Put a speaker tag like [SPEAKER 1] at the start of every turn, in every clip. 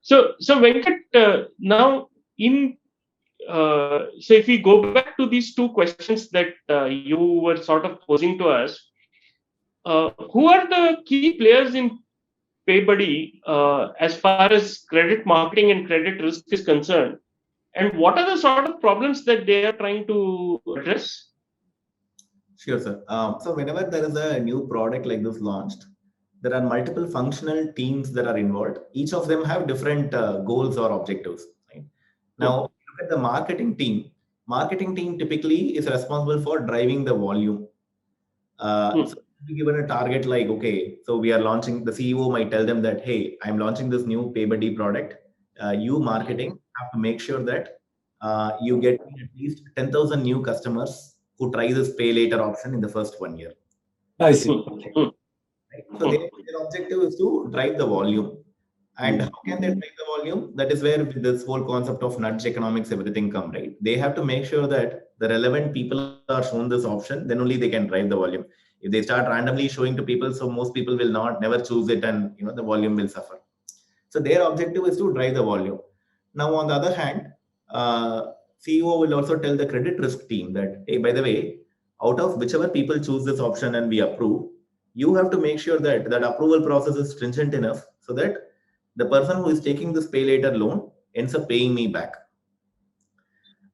[SPEAKER 1] So Venkat, now in so if we go back to these two questions that you were sort of posing to us, who are the key players in PayBuddy as far as credit marketing and credit risk is concerned, and what are the sort of problems that they are trying to address?
[SPEAKER 2] Sure, sir. So whenever there is a new product like this launched, there are multiple functional teams that are involved. Each of them have different goals or objectives. Right?
[SPEAKER 1] Hmm.
[SPEAKER 2] Now, look at the marketing team. Marketing team typically is responsible for driving the volume. So be given a target like, okay, so we are launching, the CEO might tell them that, hey, I'm launching this new PayBuddy product. You marketing have to make sure that you get at least 10,000 new customers who try this pay later option in the first 1 year.
[SPEAKER 3] I see.
[SPEAKER 2] Right? So their objective is to drive the volume. And how can they drive the volume? That is where this whole concept of nudge economics, everything come, right? They have to make sure that the relevant people are shown this option, then only they can drive the volume. If they start randomly showing to people, so most people will not never choose it, and the volume will suffer. So their objective is to drive the volume. Now, on the other hand, CEO will also tell the credit risk team that, hey, by the way, out of whichever people choose this option and we approve, you have to make sure that that approval process is stringent enough so that the person who is taking this pay later loan ends up paying me back.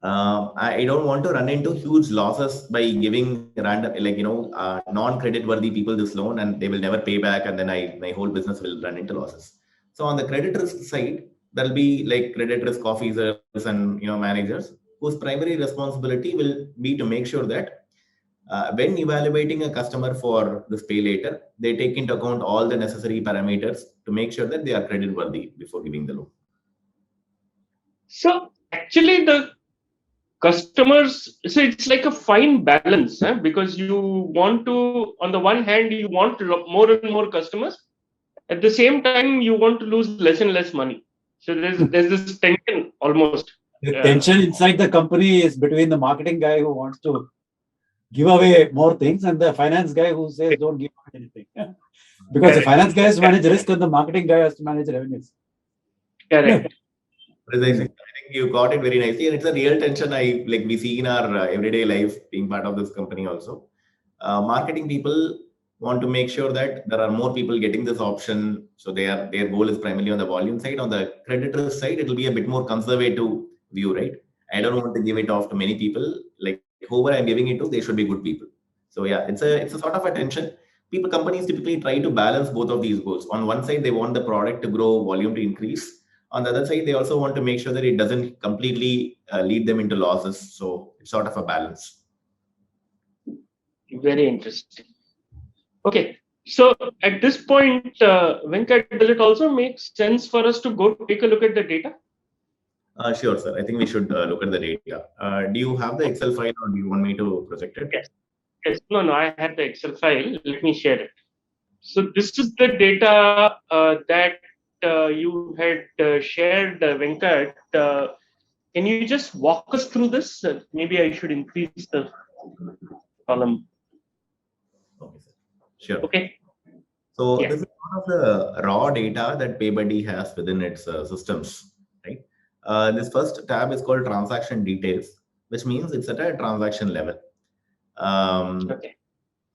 [SPEAKER 2] I don't want to run into huge losses by giving random, non-credit worthy people this loan, and they will never pay back, and then my whole business will run into losses. So on the credit risk side, there'll be like credit risk officers and managers whose primary responsibility will be to make sure that when evaluating a customer for this pay later, they take into account all the necessary parameters to make sure that they are credit worthy before giving the loan.
[SPEAKER 1] So actually, the customers, so it's like a fine balance, because you want to, on the one hand, you want more and more customers. At the same time, you want to lose less and less money. So there's this tension almost.
[SPEAKER 3] The tension inside the company is between the marketing guy who wants to give away more things and the finance guy who says don't give away anything. Because the finance guy has to manage risk and the marketing guy has to manage revenues.
[SPEAKER 1] Correct.
[SPEAKER 2] Precisely. I think you got it very nicely, and it's a real tension we see in our everyday life being part of this company also. Marketing people want to make sure that there are more people getting this option, so their goal is primarily on the volume side. On the credit risk side, it will be a bit more conservative view, right? I don't want to give it off to many people. Like whoever I'm giving it to, they should be good people. So yeah, it's a sort of a tension. Companies typically try to balance both of these goals. On one side, they want the product to grow, volume to increase. On the other side, they also want to make sure that it doesn't completely lead them into losses. So it's sort of a balance.
[SPEAKER 1] Very interesting. Okay. So at this point, Venkat, does it also make sense for us to go take a look at the data?
[SPEAKER 2] Sure, sir. I think we should look at the data. Do you have the Excel file, or do you want me to project it?
[SPEAKER 1] Yes. No, I have the Excel file. Let me share it. So this is the data that you had shared, Venkat. Can you just walk us through this? Maybe I should increase the column.
[SPEAKER 2] Okay, sir. Sure.
[SPEAKER 1] Okay.
[SPEAKER 2] So this is one of the raw data that PayBuddy has within its systems, right? This first tab is called transaction details, which means it's at a transaction level.
[SPEAKER 1] Okay.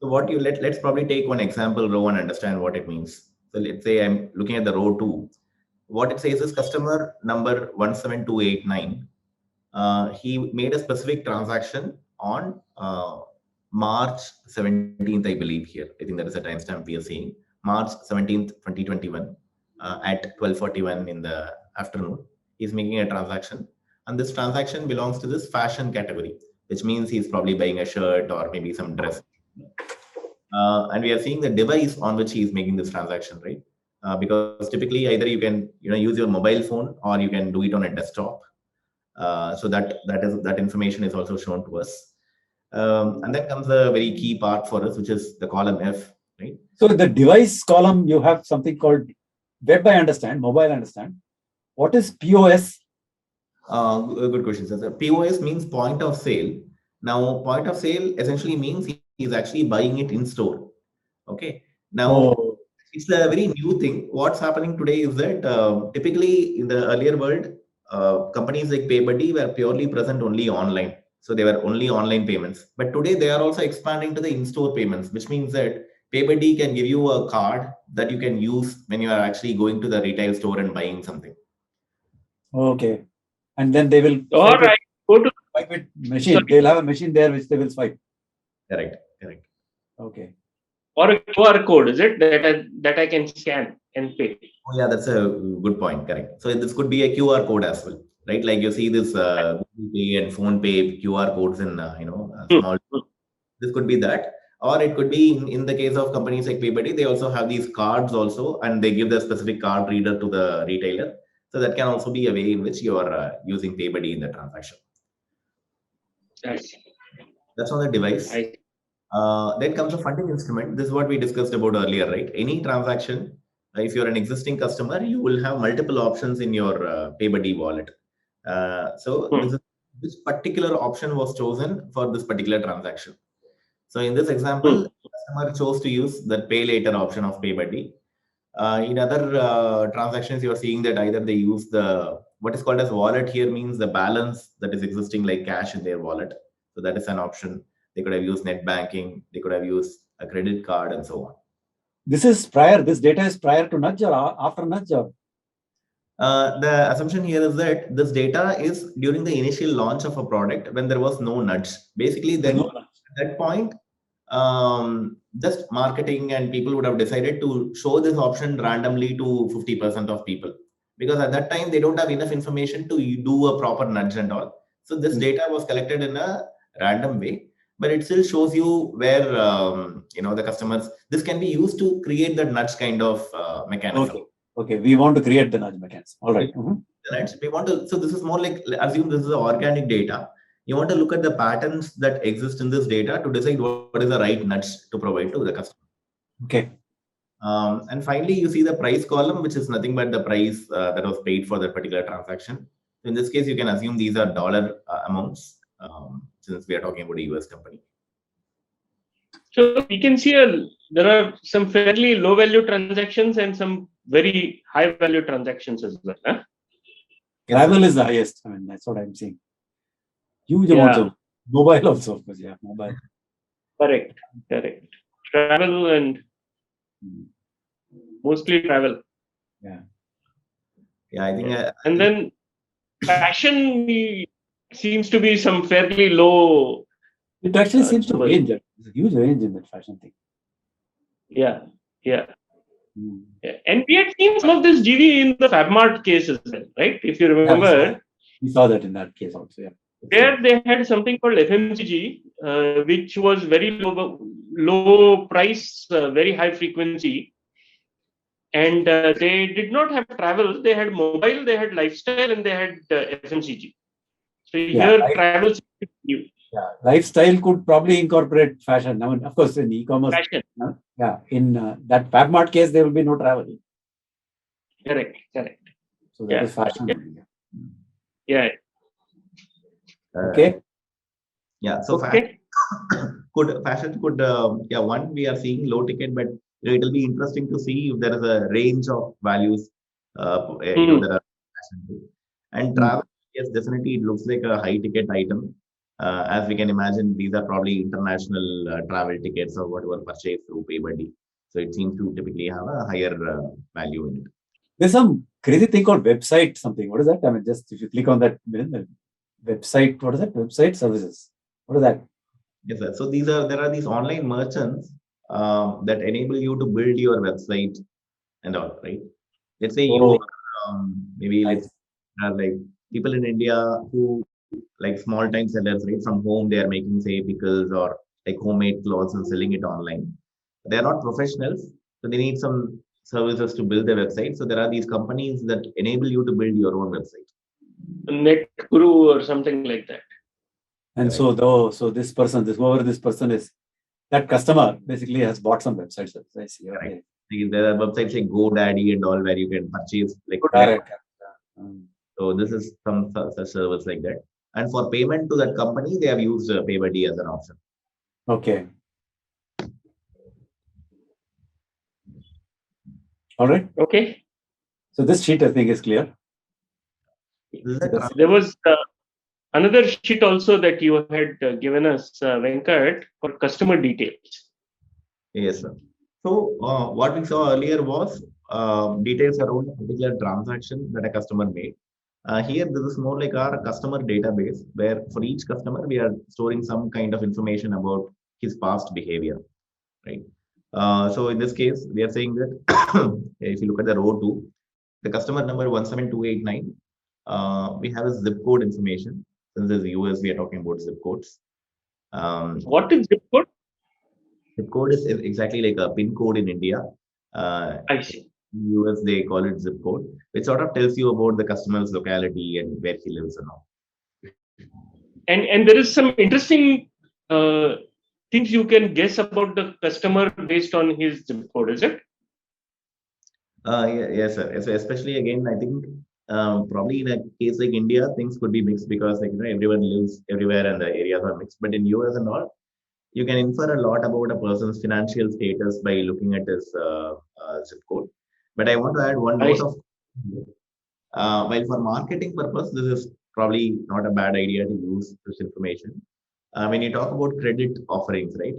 [SPEAKER 2] So let's probably take one example row and understand what it means. So let's say I'm looking at the row 2. What it says is customer number 17289. He made a specific transaction on March 17th, I believe here. I think that is a timestamp we are seeing. March 17th, 2021 at 12:41 in the afternoon. He's making a transaction. And this transaction belongs to this fashion category, which means he's probably buying a shirt or maybe some dress. And we are seeing the device on which he is making this transaction, right? Because typically either you can use your mobile phone or you can do it on a desktop. So that information is also shown to us. And then comes the very key part for us, which is the column F, right?
[SPEAKER 3] So the device column, you have something called web, I understand, mobile, I understand. What is POS?
[SPEAKER 2] Good question, sir. POS means point of sale. Now, point of sale essentially means he's actually buying it in store. Okay. Now, It's a very new thing. What's happening today is that typically in the earlier world, companies like PayBuddy were purely present only online. So they were only online payments. But today they are also expanding to the in-store payments, which means that PayBuddy can give you a card that you can use when you are actually going to the retail store and buying something.
[SPEAKER 3] Okay. And then they will
[SPEAKER 1] Or
[SPEAKER 3] swipe
[SPEAKER 1] I go to
[SPEAKER 3] it machine.
[SPEAKER 1] Sorry.
[SPEAKER 3] They'll have a machine there which they will swipe.
[SPEAKER 2] Correct.
[SPEAKER 3] Okay.
[SPEAKER 1] or a QR code, is it that I can scan and pay?
[SPEAKER 2] Oh, yeah, that's a good point. Correct. So this could be a QR code as well, right? Like you see this Google Pay and Phone Pay QR codes in small. This could be that, or it could be in the case of companies like PayBuddy, they also have these cards also, and they give the specific card reader to the retailer. So that can also be a way in which you are using PayBuddy in the transaction.
[SPEAKER 1] Yes.
[SPEAKER 2] That's on the device. Then comes a funding instrument. This is what we discussed about earlier, right? Any transaction, if you're an existing customer, you will have multiple options in your PayBuddy wallet. This particular option was chosen for this particular transaction. So in this example, the customer chose to use the pay later option of PayBuddy. In other transactions, you are seeing that either they use what is called as wallet here means the balance that is existing like cash in their wallet. So that is an option. They could have used net banking. They could have used a credit card and so on.
[SPEAKER 3] This data is prior to nudge or after nudge? Or?
[SPEAKER 2] The assumption here is that this data is during the initial launch of a product when there was no nudge. Basically, then at that point, just marketing and people would have decided to show this option randomly to 50% of people, because at that time they don't have enough information to do a proper nudge and all. So this data was collected in a random way, but it still shows you where the customers. This can be used to create the nudge kind of mechanism.
[SPEAKER 3] Okay, we want to create the nudge mechanism. All right.
[SPEAKER 2] We want to. So this is more like, assume this is organic data. You want to look at the patterns that exist in this data to decide what is the right nudge to provide to the customer.
[SPEAKER 3] Okay.
[SPEAKER 2] And finally, you see the price column, which is nothing but the price that was paid for that particular transaction. So in this case, you can assume these are dollar amounts, since we are talking about a US company.
[SPEAKER 1] So we can see there are some fairly low value transactions and some very high value transactions as well. Huh?
[SPEAKER 3] Travel is the highest. I mean, that's what I'm seeing. Huge amounts of mobile also, of course. Yeah, mobile.
[SPEAKER 1] Correct. Travel and mostly travel.
[SPEAKER 2] Yeah, I think.
[SPEAKER 1] And then fashion seems to be some fairly low.
[SPEAKER 3] It actually seems to range. There's a huge range in that fashion thing.
[SPEAKER 1] Yeah. And we had seen some of this GV in the FabMart case as well, right? If you remember.
[SPEAKER 3] We saw that in that case also, yeah.
[SPEAKER 1] There they had something called FMCG, which was very low price, very high frequency. And they did not have travel. They had mobile, they had lifestyle, and they had FMCG. So here travel is new.
[SPEAKER 3] Yeah, lifestyle could probably incorporate fashion. I mean, of course, in e-commerce.
[SPEAKER 1] Fashion.
[SPEAKER 3] In that FabMart case, there will be no travel.
[SPEAKER 1] Correct.
[SPEAKER 3] So that is fashion.
[SPEAKER 1] Yeah.
[SPEAKER 3] Okay.
[SPEAKER 2] Yeah. So fashion could. One, we are seeing low ticket, but it will be interesting to see if there is a range of values. That are fashion too. And travel, yes, definitely, it looks like a high ticket item. As we can imagine, these are probably international travel tickets or whatever purchased through PayBuddy. So it seems to typically have a higher value in it.
[SPEAKER 3] There's some crazy thing called website something. What is that? I mean, just if you click on that website, what is that? Website services. What is that?
[SPEAKER 2] Yes, sir. So there are these online merchants that enable you to build your website and all, right? Let's say you maybe like people in India who like small time sellers, right? From home, they are making, say, pickles or like homemade clothes and selling it online. They are not professionals, so they need some services to build their website. So there are these companies that enable you to build your own website.
[SPEAKER 1] NetGuru or something like that.
[SPEAKER 3] And so this person is, that customer basically has bought some websites. I see. Okay.
[SPEAKER 2] Right. There are websites like GoDaddy and all where you can purchase like. So this is some such service like that. And for payment to that company, they have used PayBuddy as an option.
[SPEAKER 3] Okay. All right.
[SPEAKER 1] Okay.
[SPEAKER 3] So this sheet, I think, is clear.
[SPEAKER 2] Is that
[SPEAKER 3] That's-
[SPEAKER 1] There was another sheet also that you had given us, Venkat, for customer details.
[SPEAKER 2] Yes, sir. So what we saw earlier was details around a particular transaction that a customer made. Here, this is more like our customer database, where for each customer, we are storing some kind of information about his past behavior, right? So in this case, we are saying that if you look at the row 2, the customer number 17289, we have a zip code information. Since this is US, we are talking about zip codes.
[SPEAKER 1] What is zip code?
[SPEAKER 2] Zip code is exactly like a pin code in India.
[SPEAKER 1] I see.
[SPEAKER 2] In US, they call it zip code, which sort of tells you about the customer's locality and where he lives and all.
[SPEAKER 1] And there is some interesting things you can guess about the customer based on his zip code, is it?
[SPEAKER 2] Yes, sir. So especially again, I think probably in a case like India, things could be mixed because like everyone lives everywhere and the areas are mixed. But in US and all, you can infer a lot about a person's financial status by looking at his zip code. But I want to add one
[SPEAKER 1] I
[SPEAKER 2] note
[SPEAKER 1] see.
[SPEAKER 2] of while for marketing purpose, this is probably not a bad idea to use this information. When you talk about credit offerings, right?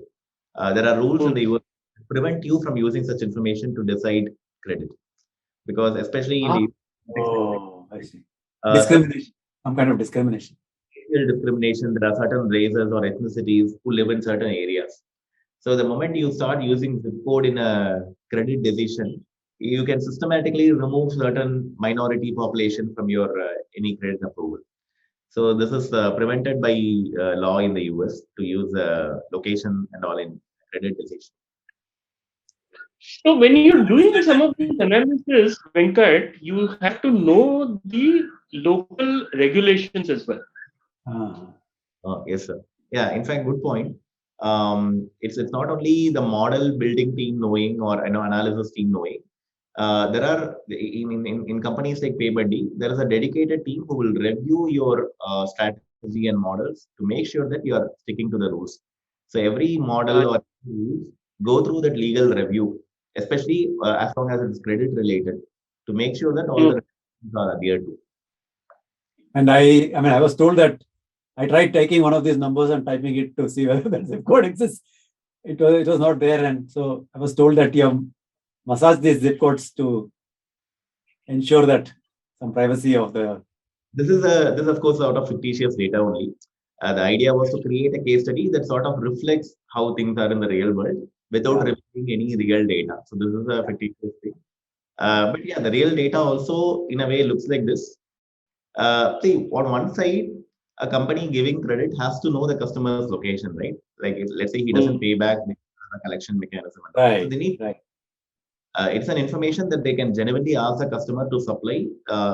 [SPEAKER 2] There are rules in the US that prevent you from using such information to decide credit, because especially in the
[SPEAKER 3] Oh, I see.
[SPEAKER 2] certain
[SPEAKER 3] Discrimination. Some kind of discrimination.
[SPEAKER 2] racial discrimination, there are certain races or ethnicities who live in certain areas. So the moment you start using zip code in a credit decision, you can systematically remove certain minority population from your any credit approval. So this is prevented by law in the US to use location and all in credit decision.
[SPEAKER 1] So when you're doing some of these analysis, Venkat, you have to know the local regulations as well.
[SPEAKER 3] Ah.
[SPEAKER 2] Yes, sir. Yeah, in fact, good point. It's not only the model building team knowing or analysis team knowing. There are in companies like PayBuddy, there is a dedicated team who will review your strategy and models to make sure that you are sticking to the rules. So every model or rules go through that legal review, especially as long as it's credit related, to make sure that all the regulations are adhered to.
[SPEAKER 3] And I was told that I tried taking one of these numbers and typing it to see whether that zip code exists. It was not there, and so I was told that you massage these zip codes to ensure that some privacy of the.
[SPEAKER 2] This is of course out of fictitious data only. The idea was to create a case study that sort of reflects how things are in the real world without revealing any real data. So this is a fictitious thing. But yeah, the real data also in a way looks like this. See, on one side, a company giving credit has to know the customer's location, right? Like if, let's say he doesn't pay back, they have a collection mechanism. So they need it's an information that they can genuinely ask the customer to supply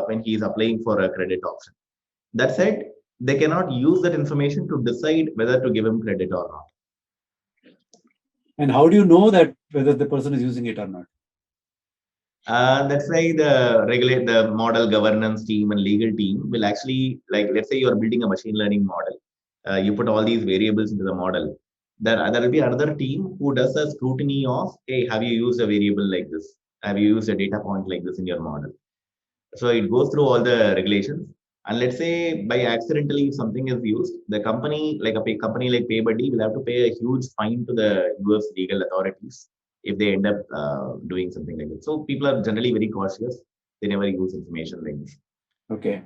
[SPEAKER 2] when he is applying for a credit option. That said, they cannot use that information to decide whether to give him credit or not.
[SPEAKER 3] And how do you know that whether the person is using it or not?
[SPEAKER 2] That's why the model governance team and legal team will actually, like, let's say you're building a machine learning model. You put all these variables into the model. There will be another team who does a scrutiny of, hey, have you used a variable like this? Have you used a data point like this in your model? So it goes through all the regulations. And let's say by accidentally something is used, the company, like a company like PayBuddy, will have to pay a huge fine to the US legal authorities if they end up doing something like that. So people are generally very cautious. They never use information like this.
[SPEAKER 3] Okay.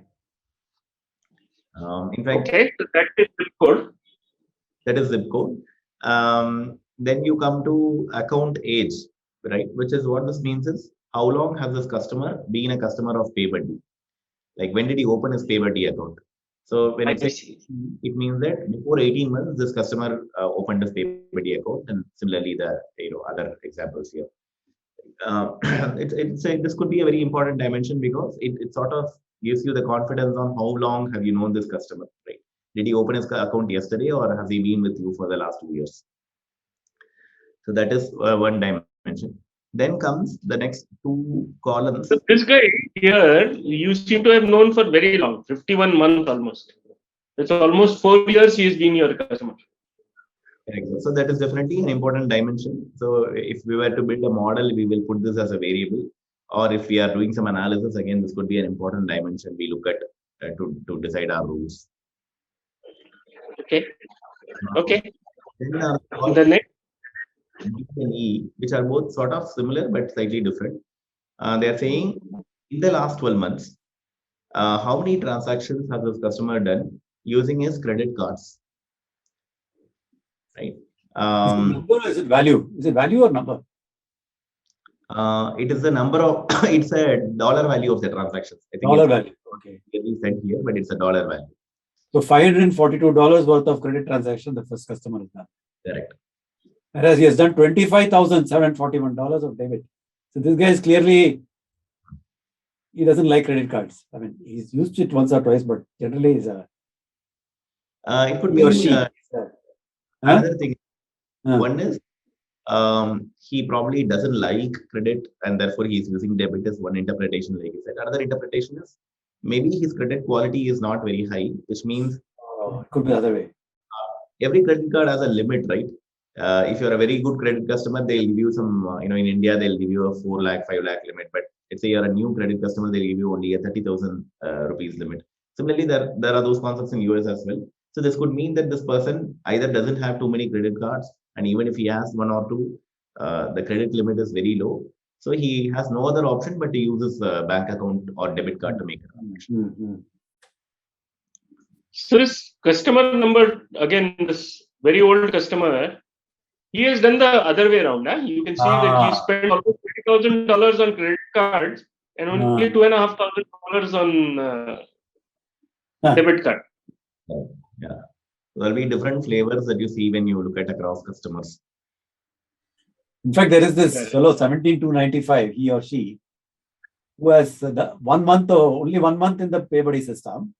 [SPEAKER 2] In fact,
[SPEAKER 1] okay, so that is zip code.
[SPEAKER 2] That is zip code. Then you come to account age, right? Which is what this means is how long has this customer been a customer of PayBuddy? Like when did he open his PayBuddy account? So when it says it means that before 18 months, this customer opened his PayBuddy account, and similarly the other examples here. This could be a very important dimension because it sort of gives you the confidence on how long have you known this customer, right? Did he open his account yesterday or has he been with you for the last 2 years? So that is one dimension. Then comes the next two columns.
[SPEAKER 1] So this guy here, you seem to have known for very long, 51 months almost. It's almost 4 years he's been your customer.
[SPEAKER 2] So that is definitely an important dimension. So if we were to build a model, we will put this as a variable. or if we are doing some analysis, again, this could be an important dimension we look at to decide our rules.
[SPEAKER 1] Okay. Okay.
[SPEAKER 2] Then our
[SPEAKER 1] The next.
[SPEAKER 2] D and E, which are both sort of similar but slightly different. They are saying in the last 12 months, how many transactions has this customer done using his credit cards, right?
[SPEAKER 3] Is it number or is it value? Is it value or number?
[SPEAKER 2] It is the number of, it's a dollar value of the transactions. I think
[SPEAKER 3] Dollar value. Okay.
[SPEAKER 2] it's said here, but it's a dollar value.
[SPEAKER 3] So $542 worth of credit transaction the first customer has done.
[SPEAKER 2] Correct.
[SPEAKER 3] Whereas he has done $25,741 of debit. So this guy is clearly, he doesn't like credit cards. I mean, he's used it once or twice, but generally he's a.
[SPEAKER 2] It could
[SPEAKER 3] He or
[SPEAKER 2] be
[SPEAKER 3] she.
[SPEAKER 2] another thing.
[SPEAKER 3] Huh?
[SPEAKER 2] One is he probably doesn't like credit and therefore he's using debit as one interpretation, like you said. Another interpretation is maybe his credit quality is not very high, which means
[SPEAKER 3] It could be the other way.
[SPEAKER 2] every credit card has a limit, right? If you're a very good credit customer, they'll give you some, in India, they'll give you a 4 lakh, 5 lakh limit. But let's say you're a new credit customer, they'll give you only a 30,000 rupees limit. Similarly, there are those concepts in US as well. So this could mean that this person either doesn't have too many credit cards, and even if he has one or two, the credit limit is very low. So he has no other option but to use his bank account or debit card to make a transaction.
[SPEAKER 3] Mm-hmm.
[SPEAKER 1] So this customer number, again, this very old customer, he has done the other way around. You can see that he spent almost $30,000 on credit cards and only $2,500 on debit card.
[SPEAKER 2] Yeah. There'll be different flavors that you see when you look at across customers.
[SPEAKER 3] In fact, there is this fellow 17295, he or she, who has only 1 month in the PayBuddy system,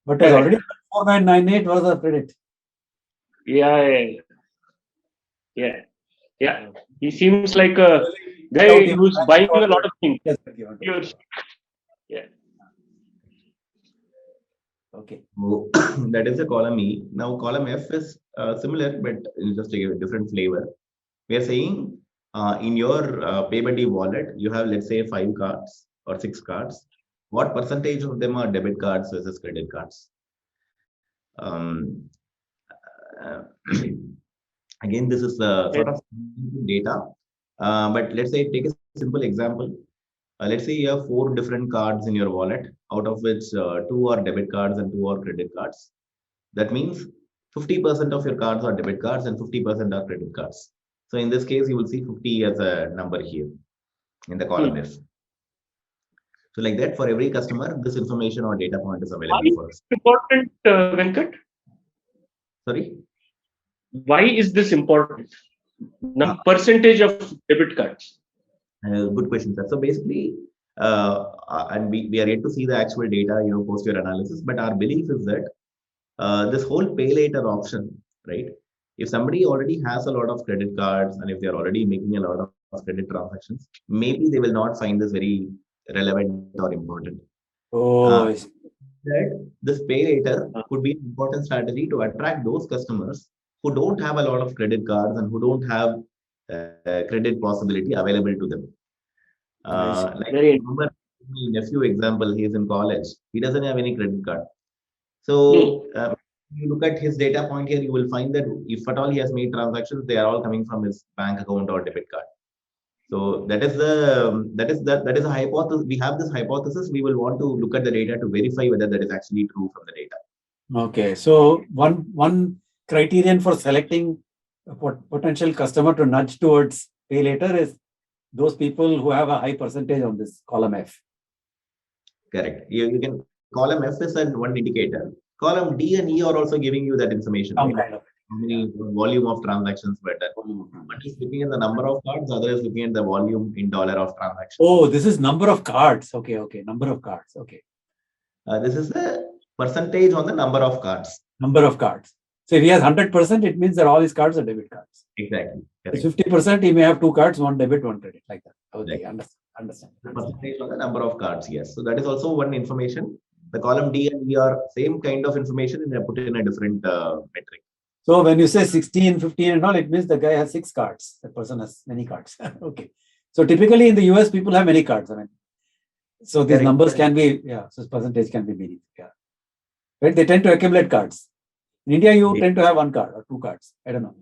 [SPEAKER 3] but has already 4998 worth of credit.
[SPEAKER 1] Yeah. He seems like a guy who's buying a lot of things. Yeah.
[SPEAKER 3] Okay.
[SPEAKER 2] So that is the column E. Now column F is similar, but just to give a different flavor. We are saying in your PayBuddy wallet, you have, let's say, 5 cards or 6 cards. What percentage of them are debit cards versus credit cards? Again, this is sort of data, but let's say take a simple example. Let's say you have 4 different cards in your wallet, out of which 2 are debit cards and 2 are credit cards. That means 50% of your cards are debit cards and 50% are credit cards. So in this case, you will see 50 as a number here in the column F. So like that, for every customer, this information or data point is available for us.
[SPEAKER 1] Important, Venkat?
[SPEAKER 2] Sorry?
[SPEAKER 1] Why is this important? Percentage of debit cards.
[SPEAKER 2] Good question, sir. So basically, and we are yet to see the actual data, post your analysis, but our belief is that this whole pay later option, right? If somebody already has a lot of credit cards and if they're already making a lot of credit transactions, maybe they will not find this very relevant or important. That this pay later could be an important strategy to attract those customers who don't have a lot of credit cards and who don't have credit possibility available to them. Like remember my nephew example, he's in college, he doesn't have any credit card. So you look at his data point here, you will find that if at all he has made transactions, they are all coming from his bank account or debit card. So that is a hypothesis. We have this hypothesis. We will want to look at the data to verify whether that is actually true from the data.
[SPEAKER 3] Okay, so one criterion for selecting a potential customer to nudge towards pay later is those people who have a high percentage on this column F.
[SPEAKER 2] Correct. You can column F is one indicator. Column D and E are also giving you that information.
[SPEAKER 3] Some kind of.
[SPEAKER 2] How many volume of transactions were done. One is looking at the number of cards, other is looking at the volume in dollar of transactions.
[SPEAKER 3] Oh, this is number of cards. Okay. Number of cards. Okay.
[SPEAKER 2] This is the percentage on the number of cards.
[SPEAKER 3] Number of cards. So if he has 100%, it means that all his cards are debit cards.
[SPEAKER 2] Exactly.
[SPEAKER 3] 50%, he may have 2 cards, 1 debit, 1 credit, like that. Okay, understand.
[SPEAKER 2] Percentage on the number of cards, yes. So that is also one information. The column D and E are same kind of information and put in a different metric.
[SPEAKER 3] So when you say 16, 15 and all, it means the guy has 6 cards. The person has many cards. Okay. So typically in the US, people have many cards. I mean, so these
[SPEAKER 1] Correct.
[SPEAKER 3] numbers can be, so percentage can be meaningful. Yeah. Right? They tend to accumulate cards. In India, you tend to have one card or two cards. I don't know.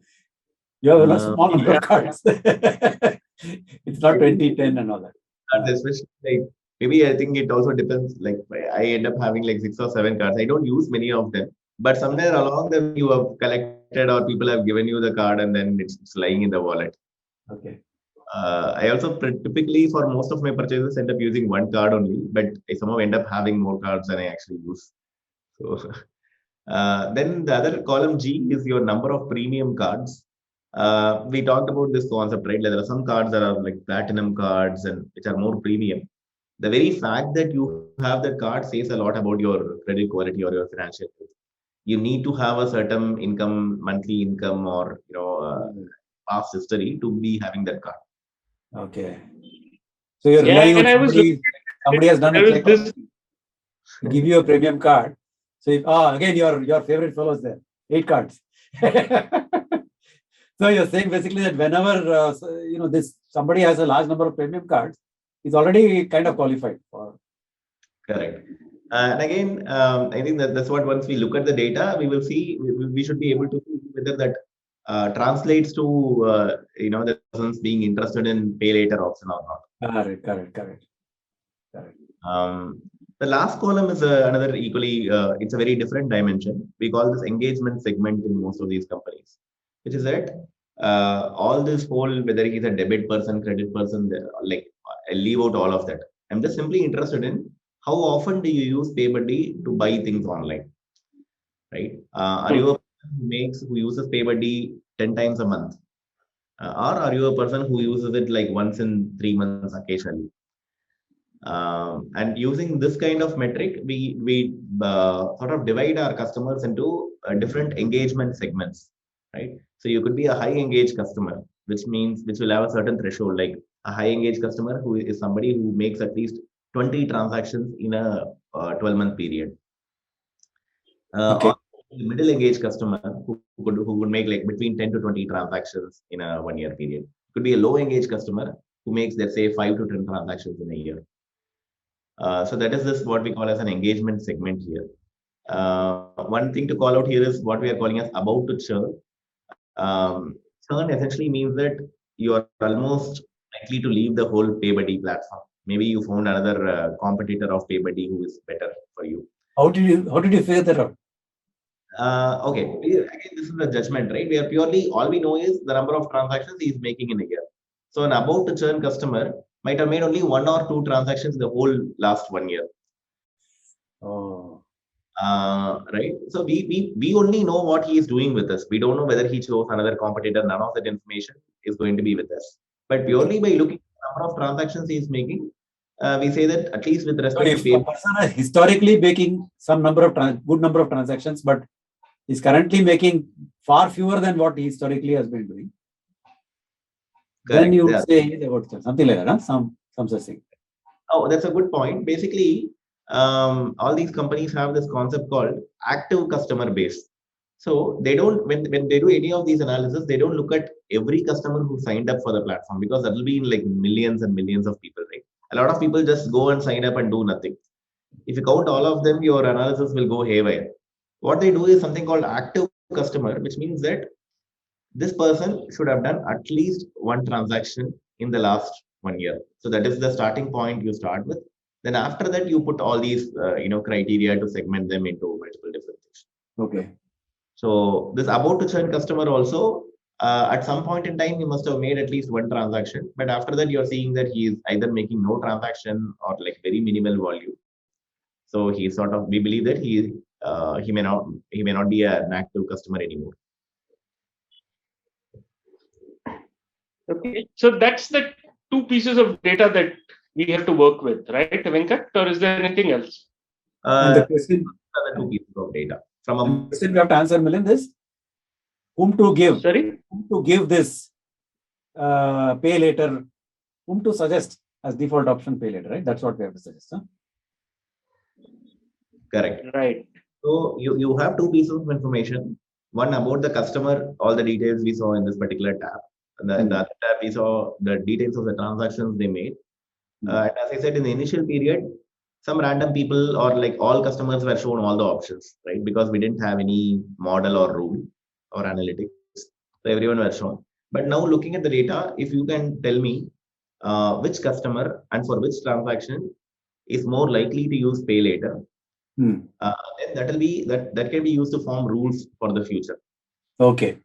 [SPEAKER 3] You have a small number of cards. It's not 20, 10 and all that.
[SPEAKER 2] Especially like maybe I think it also depends. Like I end up having like 6 or 7 cards. I don't use many of them, but somewhere along the way you have collected or people have given you the card and then it's lying in the wallet.
[SPEAKER 3] Okay.
[SPEAKER 2] I also typically for most of my purchases end up using one card only, but I somehow end up having more cards than I actually use. So then the other column G is your number of premium cards. We talked about this concept, right? Like there are some cards that are like platinum cards and which are more premium. The very fact that you have that card says a lot about your credit quality or your financial health. You need to have a certain income, monthly income, or past history to be having that card.
[SPEAKER 3] Okay. So you're
[SPEAKER 1] Yeah,
[SPEAKER 3] relying on
[SPEAKER 1] and I was
[SPEAKER 3] somebody has done
[SPEAKER 1] I
[SPEAKER 3] a
[SPEAKER 1] was
[SPEAKER 3] check
[SPEAKER 1] this
[SPEAKER 3] to give you a premium card. So if, again, your favorite fellows there, 8 cards. So you're saying basically that whenever this somebody has a large number of premium cards, he's already kind of qualified for.
[SPEAKER 2] Correct. And again, I think that's what once we look at the data, we will see we should be able to see whether that translates to the person's being interested in pay later option or not.
[SPEAKER 3] Correct.
[SPEAKER 2] The last column is another equally, it's a very different dimension. We call this engagement segment in most of these companies, which is that all this whole, whether he's a debit person, credit person, like I leave out all of that. I'm just simply interested in how often do you use PayBuddy to buy things online, right? Are you a person who uses PayBuddy 10 times a month? Or are you a person who uses it like once in 3 months occasionally? And using this kind of metric, we sort of divide our customers into different engagement segments, right? So you could be a high engaged customer, which will have a certain threshold. Like a high engaged customer who is somebody who makes at least 20 transactions in a 12-month period.
[SPEAKER 3] Okay.
[SPEAKER 2] Or a middle engaged customer who would make like between 10 to 20 transactions in a 1-year period. Could be a low engaged customer who makes, let's say, 5 to 10 transactions in a year. So that is this what we call as an engagement segment here. One thing to call out here is what we are calling as about to churn. Churn essentially means that you are almost likely to leave the whole PayBuddy platform. Maybe you found another competitor of PayBuddy who is better for you.
[SPEAKER 3] How did you figure that out?
[SPEAKER 2] Okay, again, this is a judgment, right? We are purely, all we know is the number of transactions he is making in a year. So an about to churn customer might have made only 1 or 2 transactions the whole last 1 year.
[SPEAKER 3] Oh.
[SPEAKER 2] Right. So we only know what he is doing with us. We don't know whether he chose another competitor. None of that information is going to be with us. But purely by looking at the number of transactions he is making, we say that at least with respect
[SPEAKER 3] to a person is historically making some good number of transactions, but is currently making far fewer than what he historically has been doing. Correct. Then you would say about something like that, huh? Some such thing.
[SPEAKER 2] Oh, that's a good point. Basically, all these companies have this concept called active customer base. So they don't, when they do any of these analysis, they don't look at every customer who signed up for the platform, because that will be in like millions and millions of people, right? A lot of people just go and sign up and do nothing. If you count all of them, your analysis will go haywire. What they do is something called active customer, which means that this person should have done at least 1 transaction in the last 1 year. So that is the starting point you start with. Then after that, you put all these criteria to segment them into multiple different things.
[SPEAKER 3] Okay.
[SPEAKER 2] So this about to churn customer also, at some point in time, he must have made at least 1 transaction. But after that, you're seeing that he is either making no transaction or like very minimal volume. So he sort of, we believe that he may not be an active customer anymore.
[SPEAKER 1] Okay, so that's the 2 pieces of data that we have to work with, right, Venkat? Or is there anything else?
[SPEAKER 3] And the question,
[SPEAKER 2] the 2 pieces of data.
[SPEAKER 3] From question we have to answer, Milind, this whom to give?
[SPEAKER 1] Sorry,
[SPEAKER 3] whom to give this pay later? Whom to suggest as default option pay later? Right, that's what we have to suggest. Huh?
[SPEAKER 2] Correct.
[SPEAKER 1] Right.
[SPEAKER 2] So you have 2 pieces of information. One about the customer, all the details we saw in this particular tab. In the other tab, we saw the details of the transactions they made. And as I said, in the initial period, some random people or like all customers were shown all the options, right? Because we didn't have any model or rule or analytics. So everyone were shown. But now looking at the data, if you can tell me which customer and for which transaction is more likely to use pay later, then that can be used to form rules for the future.
[SPEAKER 3] Okay.